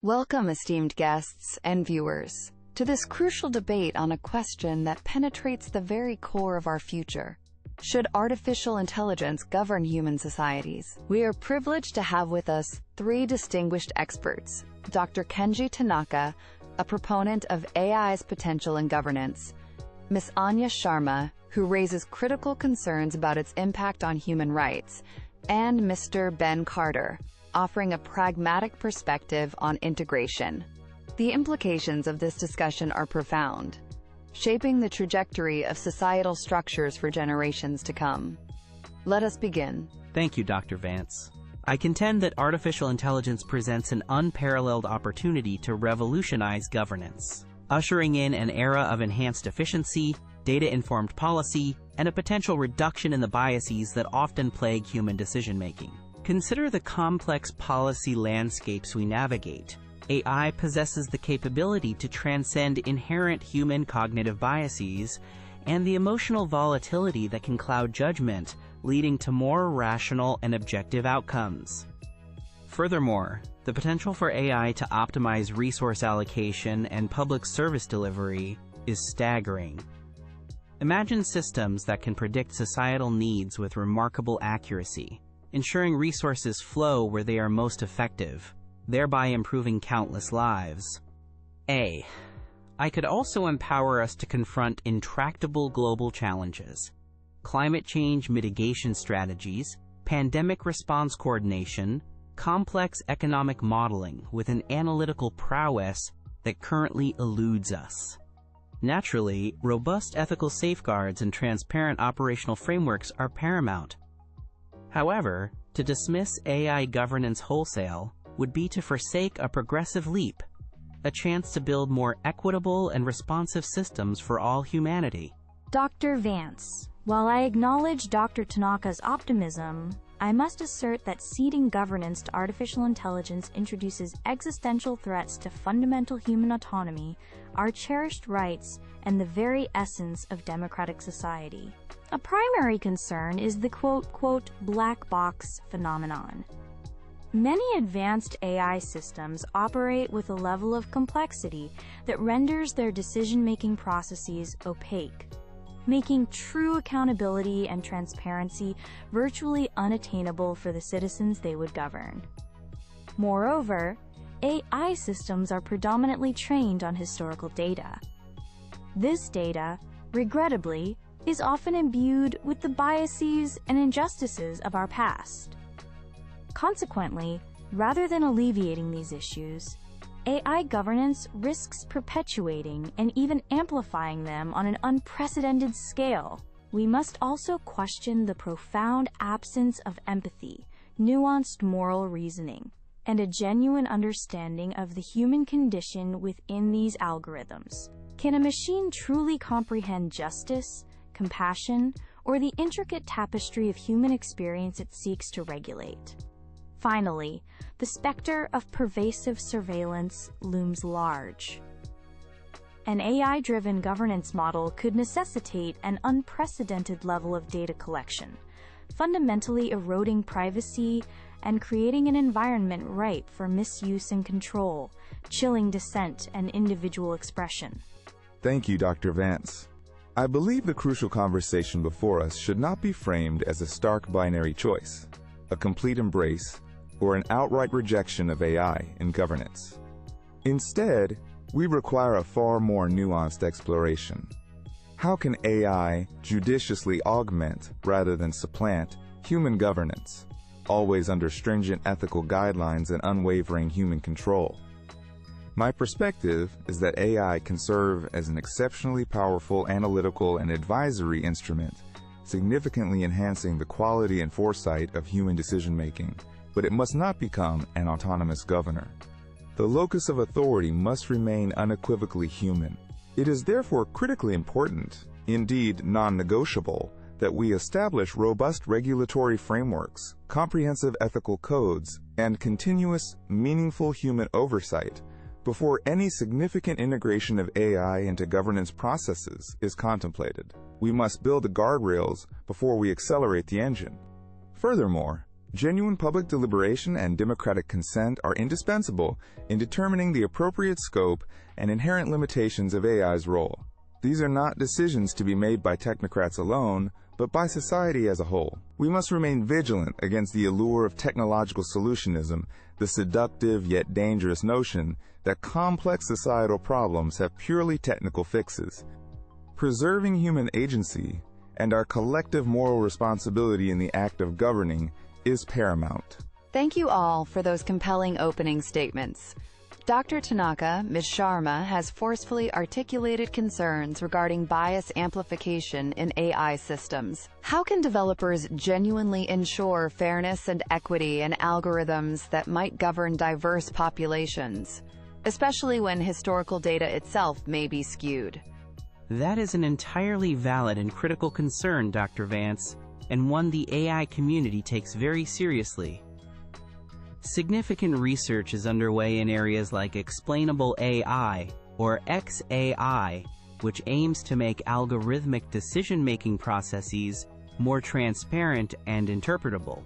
Welcome, esteemed guests and viewers, to this crucial debate on a question that penetrates the very core of our future. Should artificial intelligence govern human societies? We are privileged to have with us three distinguished experts: Dr. Kenji Tanaka, a proponent of AI's potential in governance; Ms. Anya Sharma, who raises critical concerns about its impact on human rights; and Mr. Ben Carter, offering a pragmatic perspective on integration. The implications of this discussion are profound, shaping the trajectory of societal structures for generations to come. Let us begin. Thank you, Dr. Vance. I contend that artificial intelligence presents an unparalleled opportunity to revolutionize governance, ushering in an era of enhanced efficiency, data-informed policy, and a potential reduction in the biases that often plague human decision-making. Consider the complex policy landscapes we navigate. AI possesses the capability to transcend inherent human cognitive biases and the emotional volatility that can cloud judgment, leading to more rational and objective outcomes. Furthermore, the potential for AI to optimize resource allocation and public service delivery is staggering. Imagine systems that can predict societal needs with remarkable accuracy, ensuring resources flow where they are most effective, thereby improving countless lives. I could also empower us to confront intractable global challenges, climate change mitigation strategies, pandemic response coordination, complex economic modeling with an analytical prowess that currently eludes us. Naturally, robust ethical safeguards and transparent operational frameworks are paramount. However, to dismiss AI governance wholesale would be to forsake a progressive leap, a chance to build more equitable and responsive systems for all humanity. Dr. Vance, while I acknowledge Dr. Tanaka's optimism, I must assert that ceding governance to artificial intelligence introduces existential threats to fundamental human autonomy, our cherished rights, and the very essence of democratic society. A primary concern is the quote, black box phenomenon. Many advanced AI systems operate with a level of complexity that renders their decision-making processes opaque, making true accountability and transparency virtually unattainable for the citizens they would govern. Moreover, AI systems are predominantly trained on historical data. This data, regrettably, is often imbued with the biases and injustices of our past. Consequently, rather than alleviating these issues, AI governance risks perpetuating and even amplifying them on an unprecedented scale. We must also question the profound absence of empathy, nuanced moral reasoning, and a genuine understanding of the human condition within these algorithms. Can a machine truly comprehend justice, compassion, or the intricate tapestry of human experience it seeks to regulate? Finally, the specter of pervasive surveillance looms large. An AI-driven governance model could necessitate an unprecedented level of data collection, fundamentally eroding privacy and creating an environment ripe for misuse and control, chilling dissent and individual expression. Thank you, Dr. Vance. I believe the crucial conversation before us should not be framed as a stark binary choice, a complete embrace, or an outright rejection of AI in governance. Instead, we require a far more nuanced exploration. How can AI judiciously augment, rather than supplant, human governance, always under stringent ethical guidelines and unwavering human control? My perspective is that AI can serve as an exceptionally powerful analytical and advisory instrument, significantly enhancing the quality and foresight of human decision-making, but it must not become an autonomous governor. The locus of authority must remain unequivocally human. It is therefore critically important, indeed non-negotiable, that we establish robust regulatory frameworks, comprehensive ethical codes, and continuous, meaningful human oversight before any significant integration of AI into governance processes is contemplated. We must build the guardrails before we accelerate the engine. Furthermore, Genuine public deliberation and democratic consent are indispensable in determining the appropriate scope and inherent limitations of AI's role. These are not decisions to be made by technocrats alone, but by society as a whole. We must remain vigilant against the allure of technological solutionism, the seductive yet dangerous notion that complex societal problems have purely technical fixes. Preserving human agency and our collective moral responsibility in the act of governing is paramount. Thank you all for those compelling opening statements. Dr. Tanaka, Ms. Sharma has forcefully articulated concerns regarding bias amplification in AI systems. How can developers genuinely ensure fairness and equity in algorithms that might govern diverse populations, especially when historical data itself may be skewed? That is an entirely valid and critical concern, Dr. Vance, and one the AI community takes very seriously. Significant research is underway in areas like explainable AI, or XAI, which aims to make algorithmic decision-making processes more transparent and interpretable.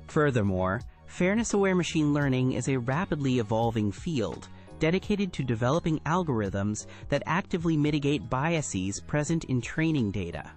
Furthermore, fairness-aware machine learning is a rapidly evolving field dedicated to developing algorithms that actively mitigate biases present in training data.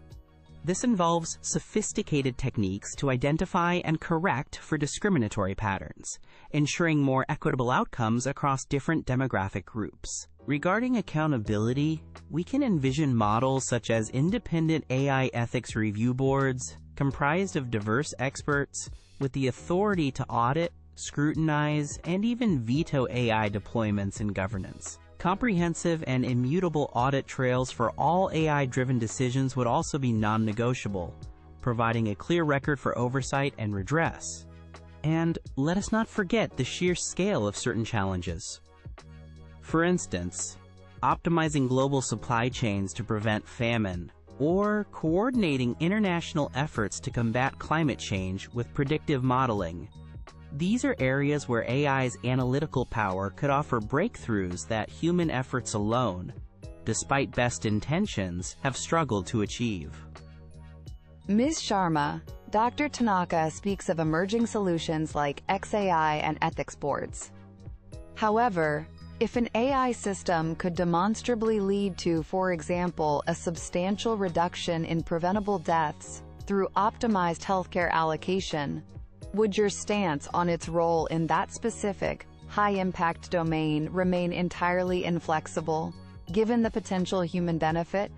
This involves sophisticated techniques to identify and correct for discriminatory patterns, ensuring more equitable outcomes across different demographic groups. Regarding accountability, we can envision models such as independent AI ethics review boards, comprised of diverse experts, with the authority to audit, scrutinize, and even veto AI deployments and governance. Comprehensive and immutable audit trails for all AI-driven decisions would also be non-negotiable, providing a clear record for oversight and redress. And let us not forget the sheer scale of certain challenges. For instance, optimizing global supply chains to prevent famine, or coordinating international efforts to combat climate change with predictive modeling. These are areas where AI's analytical power could offer breakthroughs that human efforts alone, despite best intentions, have struggled to achieve. Ms. Sharma, Dr. Tanaka speaks of emerging solutions like XAI and ethics boards. However, if an AI system could demonstrably lead to, for example, a substantial reduction in preventable deaths through optimized healthcare allocation, would your stance on its role in that specific, high-impact domain remain entirely inflexible, given the potential human benefit?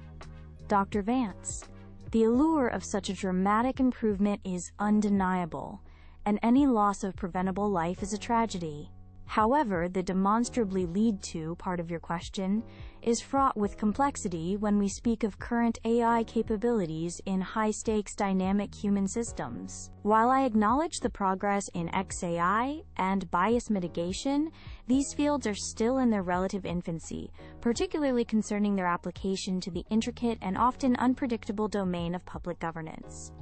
Dr. Vance, the allure of such a dramatic improvement is undeniable, and any loss of preventable life is a tragedy. However, the demonstrably lead to part of your question is fraught with complexity when we speak of current AI capabilities in high-stakes dynamic human systems. While I acknowledge the progress in XAI and bias mitigation, these fields are still in their relative infancy, particularly concerning their application to the intricate and often unpredictable domain of public governance.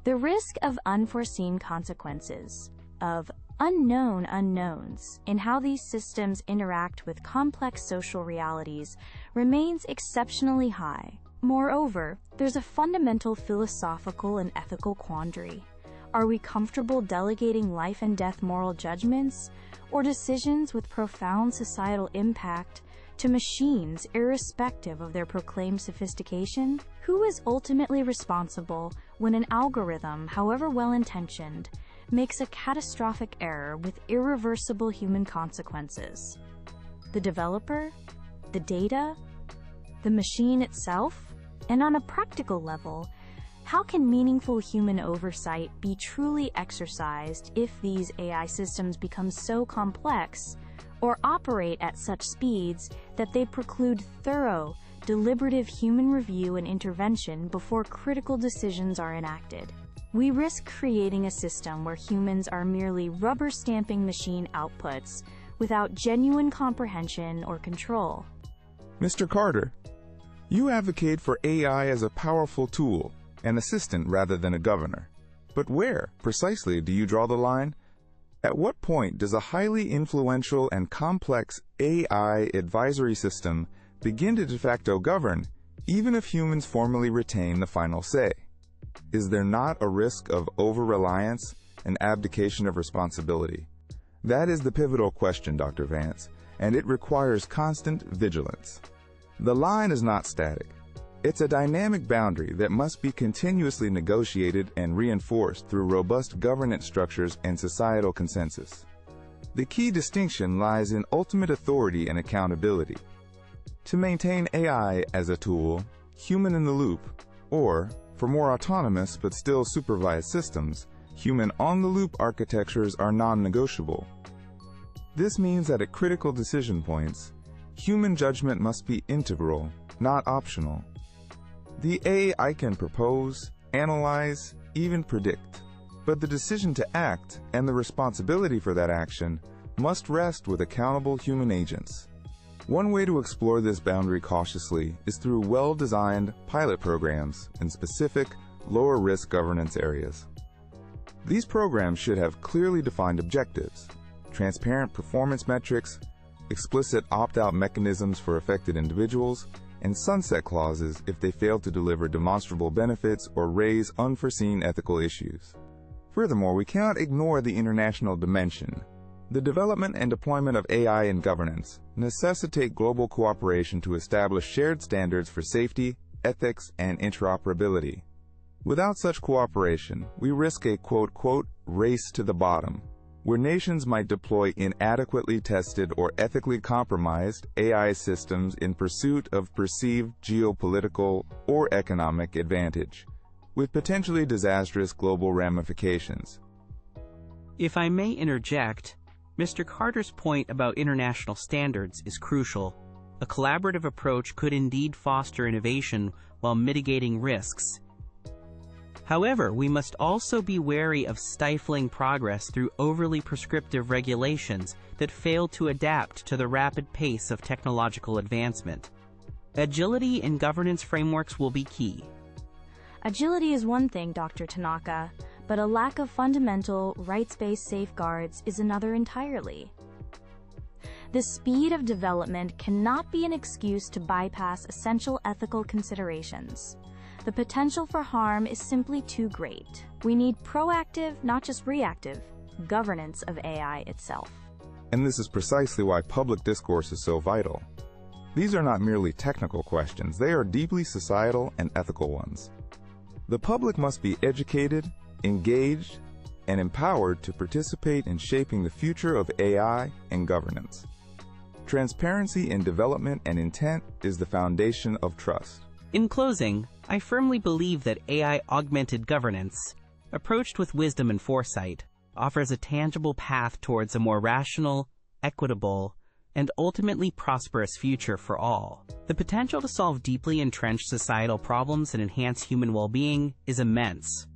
The risk of unforeseen consequences, of unknown unknowns in how these systems interact with complex social realities remains exceptionally high. Moreover, there's a fundamental philosophical and ethical quandary. Are we comfortable delegating life and death moral judgments or decisions with profound societal impact to machines irrespective of their proclaimed sophistication? Who is ultimately responsible when an algorithm, however well-intentioned, makes a catastrophic error with irreversible human consequences? The developer? The data? The machine itself? And on a practical level, how can meaningful human oversight be truly exercised if these AI systems become so complex or operate at such speeds that they preclude thorough, deliberative human review and intervention before critical decisions are enacted? We risk creating a system where humans are merely rubber-stamping machine outputs without genuine comprehension or control. Mr. Carter, you advocate for AI as a powerful tool, an assistant rather than a governor. But where, precisely, do you draw the line? At what point does a highly influential and complex AI advisory system begin to de facto govern, even if humans formally retain the final say? Is there not a risk of over-reliance an abdication of responsibility? That is the pivotal question, Dr. Vance, and it requires constant vigilance. The line is not static. It's a dynamic boundary that must be continuously negotiated and reinforced through robust governance structures and societal consensus. The key distinction lies in ultimate authority and accountability. To maintain AI as a tool, human in the loop, or, for more autonomous but still supervised systems, human on-the-loop architectures are non-negotiable. This means that at critical decision points, human judgment must be integral, not optional. The AI can propose, analyze, even predict, but the decision to act and the responsibility for that action must rest with accountable human agents. One way to explore this boundary cautiously is through well-designed pilot programs in specific, lower-risk governance areas. These programs should have clearly defined objectives, transparent performance metrics, explicit opt-out mechanisms for affected individuals, and sunset clauses if they fail to deliver demonstrable benefits or raise unforeseen ethical issues. Furthermore, we cannot ignore the international dimension. The development and deployment of AI in governance necessitate global cooperation to establish shared standards for safety, ethics, and interoperability. Without such cooperation, we risk a quote-unquote race to the bottom, where nations might deploy inadequately tested or ethically compromised AI systems in pursuit of perceived geopolitical or economic advantage, with potentially disastrous global ramifications. If I may interject, Mr. Carter's point about international standards is crucial. A collaborative approach could indeed foster innovation while mitigating risks. However, we must also be wary of stifling progress through overly prescriptive regulations that fail to adapt to the rapid pace of technological advancement. Agility in governance frameworks will be key. Agility is one thing, Dr. Tanaka, but a lack of fundamental, rights-based safeguards is another entirely. The speed of development cannot be an excuse to bypass essential ethical considerations. The potential for harm is simply too great. We need proactive, not just reactive, governance of AI itself. And this is precisely why public discourse is so vital. These are not merely technical questions, they are deeply societal and ethical ones. The public must be educated, engaged, and empowered to participate in shaping the future of AI and governance. Transparency in development and intent is the foundation of trust. In closing, I firmly believe that AI-augmented governance, approached with wisdom and foresight, offers a tangible path towards a more rational, equitable, and ultimately prosperous future for all. The potential to solve deeply entrenched societal problems and enhance human well-being is immense.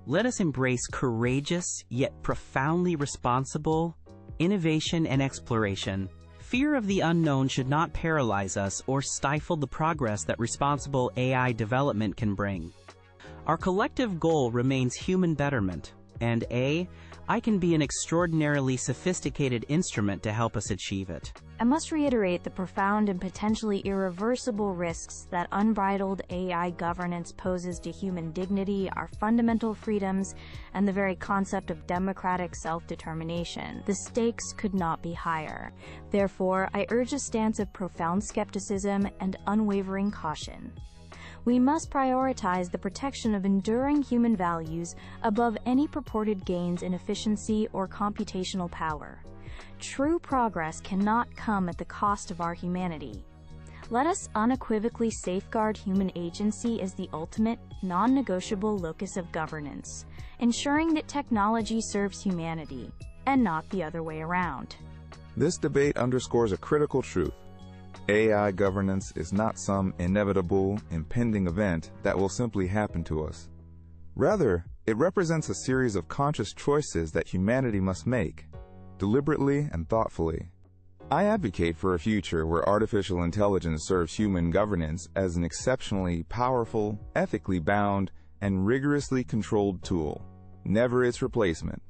Let us embrace courageous, yet profoundly responsible, innovation and exploration. Fear of the unknown should not paralyze us or stifle the progress that responsible AI development can bring. Our collective goal remains human betterment, and AI can be an extraordinarily sophisticated instrument to help us achieve it. I must reiterate the profound and potentially irreversible risks that unbridled AI governance poses to human dignity, our fundamental freedoms, and the very concept of democratic self-determination. The stakes could not be higher. Therefore, I urge a stance of profound skepticism and unwavering caution. We must prioritize the protection of enduring human values above any purported gains in efficiency or computational power. True progress cannot come at the cost of our humanity. Let us unequivocally safeguard human agency as the ultimate, non-negotiable locus of governance, ensuring that technology serves humanity, and not the other way around. This debate underscores a critical truth. AI governance is not some inevitable, impending event that will simply happen to us. Rather, it represents a series of conscious choices that humanity must make, deliberately and thoughtfully. I advocate for a future where artificial intelligence serves human governance as an exceptionally powerful, ethically bound, and rigorously controlled tool, never its replacement.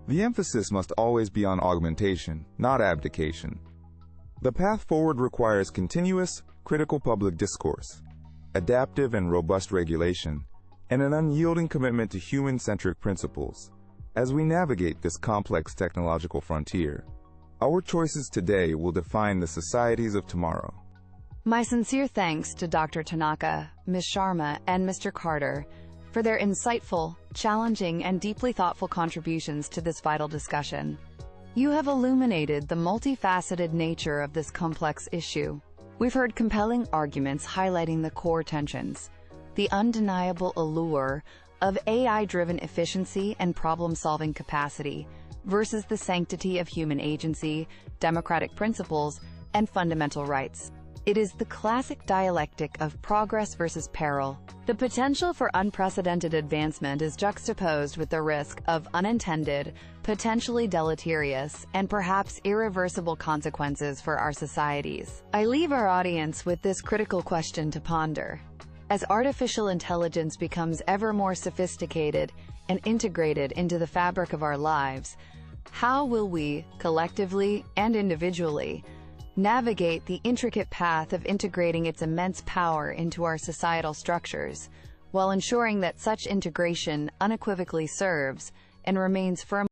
The emphasis must always be on augmentation, not abdication. The path forward requires continuous, critical public discourse, adaptive and robust regulation, and an unyielding commitment to human-centric principles. As we navigate this complex technological frontier, our choices today will define the societies of tomorrow. My sincere thanks to Dr. Tanaka, Ms. Sharma, and Mr. Carter for their insightful, challenging, and deeply thoughtful contributions to this vital discussion. You have illuminated the multifaceted nature of this complex issue. We've heard compelling arguments highlighting the core tensions, the undeniable allure of AI-driven efficiency and problem-solving capacity versus the sanctity of human agency, democratic principles, and fundamental rights. It is the classic dialectic of progress versus peril. The potential for unprecedented advancement is juxtaposed with the risk of unintended, potentially deleterious, and perhaps irreversible consequences for our societies. I leave our audience with this critical question to ponder. As artificial intelligence becomes ever more sophisticated and integrated into the fabric of our lives, how will we, collectively and individually, navigate the intricate path of integrating its immense power into our societal structures, while ensuring that such integration unequivocally serves and remains firmly